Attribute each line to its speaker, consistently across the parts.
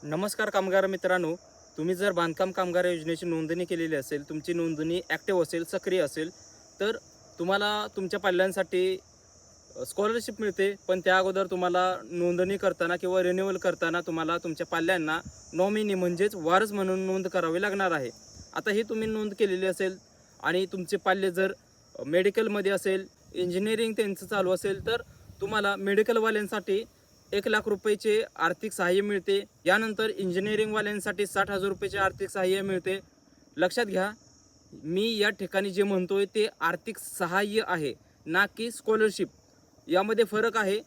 Speaker 1: नमस्कार कामगार मित्रांनो, तुम्ही जर बांधकाम कामगार योजनेची नोंदणी केलेली असेल, तुमची नोंदणी ॲक्टिव्ह असेल, सक्रिय असेल, तर तुम्हाला तुमच्या पाल्यांसाठी स्कॉलरशिप मिळते. पण त्या अगोदर तुम्हाला नोंदणी करताना किंवा रिन्युअल करताना तुम्हाला तुमच्या पाल्यांना नॉमिनी म्हणजेच वारस म्हणून नोंद करावी लागणार आहे. आता ही तुम्ही नोंद केलेली असेल आणि तुमचे पाल्य जर मेडिकलमध्ये असेल, इंजिनिअरिंग त्यांचं चालू असेल, तर तुम्हाला मेडिकलवाल्यांसाठी 1,00,000 रुपयेचे आर्थिक सहाय्य मिळते. यानंतर इंजिनिअरिंगवाल्यांसाठी 60,000 रुपयेचे आर्थिक सहाय्य मिळते. लक्षात घ्या, मी या ठिकाणी जे म्हणतोय ते आर्थिक सहाय्य आहे, ना की स्कॉलरशिप. यामध्ये फरक आहे,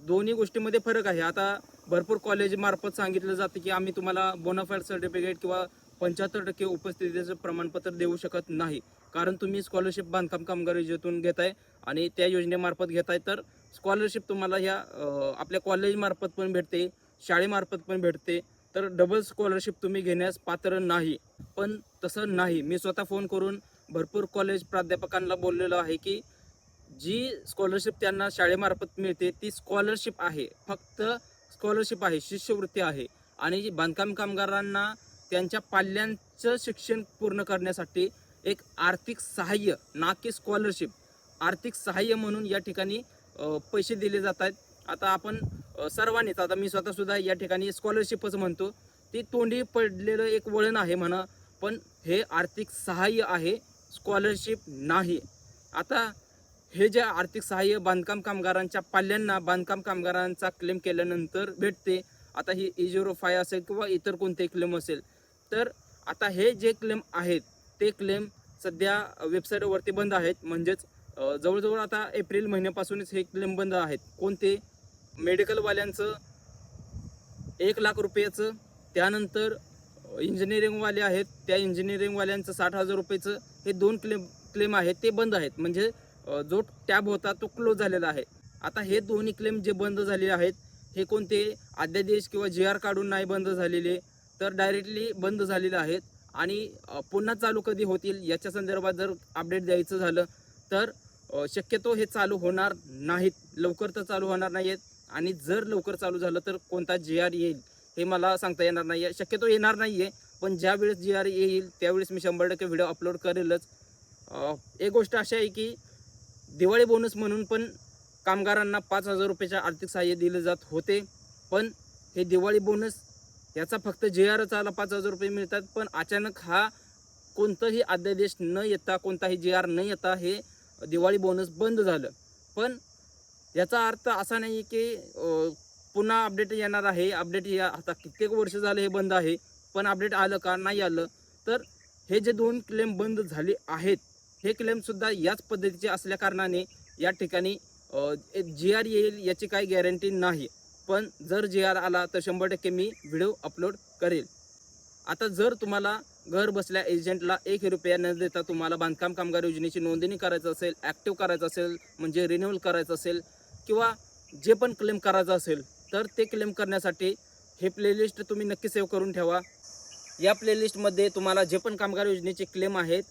Speaker 1: दोन्ही गोष्टींमध्ये फरक आहे. आता भरपूर कॉलेजमार्फत सांगितलं जातं की आम्ही तुम्हाला बोनाफाईड सर्टिफिकेट किंवा 75% उपस्थितीचं प्रमाणपत्र देऊ शकत नाही, कारण तुम्ही स्कॉलरशिप बांधकाम कामगार योजनेतून घेताय आणि त्या योजनेमार्फत घेताय. तर स्कॉलरशिप तुम्हाला ह्या आपल्या कॉलेजमार्फत पण भेटते, शाळेमार्फत पण भेटते. तर डबल स्कॉलरशिप तुम्ही घेण्यास पात्र नाही. पण तसं नाही, मी स्वतः फोन करून भरपूर कॉलेज प्राध्यापकांना बोललेलो आहे की जी स्कॉलरशिप त्यांना शाळेमार्फत मिळते ती स्कॉलरशिप आहे, फक्त स्कॉलरशिप आहे, शिष्यवृत्ती आहे. आणि जी बांधकाम कामगारांना त्यांच्या पाल्यांचं शिक्षण पूर्ण करण्यासाठी एक आर्थिक सहाय्य, ना की स्कॉलरशिप, आर्थिक सहाय्य म्हणून या ठिकाणी पैसे दिले जात आहेत. आता आपण सर्वांनीच, आता मी स्वतःसुद्धा या ठिकाणी स्कॉलरशिपच म्हणतो, ती तोंडी पडलेलं एक वळण आहे म्हणा, पण हे आर्थिक सहाय्य आहे, स्कॉलरशिप नाही. आता हे जे आर्थिक सहाय्य बांधकाम कामगारांच्या पाल्यांना बांधकाम कामगारांचा क्लेम केल्यानंतर भेटते. आता ही E05 असेल किंवा इतर कोणते क्लेम असेल, तर आता हे जे क्लेम आहेत ते क्लेम सध्या वेबसाईटवरती बंद आहेत. म्हणजेच जवळजवळ आता एप्रिल महिन्यापासूनच हे क्लेम बंद आहेत. कोणते? मेडिकलवाल्यांचं 1,00,000 रुपयाचं, त्यानंतर इंजिनिअरिंगवाले आहेत त्या इंजिनिअरिंगवाल्यांचं 60,000 रुपयेचं, हे 2 क्लेम आहेत ते बंद आहेत. म्हणजे जो टॅब होता तो क्लोज झालेला आहे. आता हे दोन्ही क्लेम जे बंद झाले आहेत, हे कोणते अध्यादेश किंवा GR काढून नाही बंद झालेले, तर डायरेक्टली बंद झालेले आहेत. आणि पुन्हा चालू कधी होतील याच्या संदर्भात जर अपडेट द्यायचं झालं तर शक्यतो हे चालू होणार नाहीत, लवकर तर चालू होणार नाही आहेत. आणि जर लवकर चालू झालं तर कोणता GR येईल हे मला सांगता येणार नाही आहे. शक्यतो येणार नाही आहे, पण ज्यावेळेस GR येईल त्यावेळेस मी 100% व्हिडिओ अपलोड करेलच. एक गोष्ट अशी आहे की दिवाळी बोनस म्हणून पण कामगारांना 5,000 रुपयाचे आर्थिक सहाय्य दिले जात होते. पण हे दिवाळी बोनस याचा फक्त GRच आला, 5,000 रुपये मिळतात. पण अचानक हा कोणताही अध्यादेश न येता, कोणताही GR न येता हे दिवाळी बोनस बंद झालं. पण याचा अर्थ असा नाही की पुन्हा अपडेट येणार आहे. अपडेट या आता कित्येक वर्ष झाले हे बंद आहे, पण अपडेट आलं का? नाही आलं. तर हे जे 2 क्लेम बंद झाले आहेत, हे क्लेमसुद्धा याच पद्धतीचे असल्या कारणाने या ठिकाणी GR येईल याची काही गॅरंटी नाही. पण जर GR आला तर 100% मी व्हिडिओ अपलोड करेल. आता जर तुम्हाला घर बसल्या एजंटला 1 रुपया न देता तुम्हाला बांधकाम कामगार योजनेची नोंदणी करायचं असेल, ॲक्टिव्ह करायचं असेल, म्हणजे रिन्युअल करायचं असेल किंवा जे पण क्लेम करायचं असेल, तर ते क्लेम करण्यासाठी हे प्लेलिस्ट तुम्ही नक्की सेव्ह करून ठेवा. या प्लेलिस्टमध्ये तुम्हाला जे पण कामगार योजनेचे क्लेम आहेत,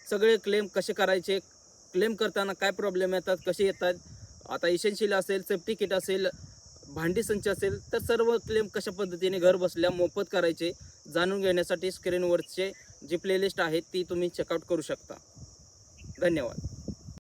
Speaker 1: सगळे क्लेम कसे करायचे, क्लेम करताना काय प्रॉब्लेम येतात, कसे येतात, आता इसेन्शियल असेल, सेफ्टी किट असेल, भांडी संच असेल, तर सर्व क्लेम कशा पद्धतीने घर बसल्या मोफत करायचे जाणून घेण्यासाठी स्क्रीनवरचे जी प्लेलिस्ट आहे ती तुम्ही चेकआउट करू शकता. धन्यवाद.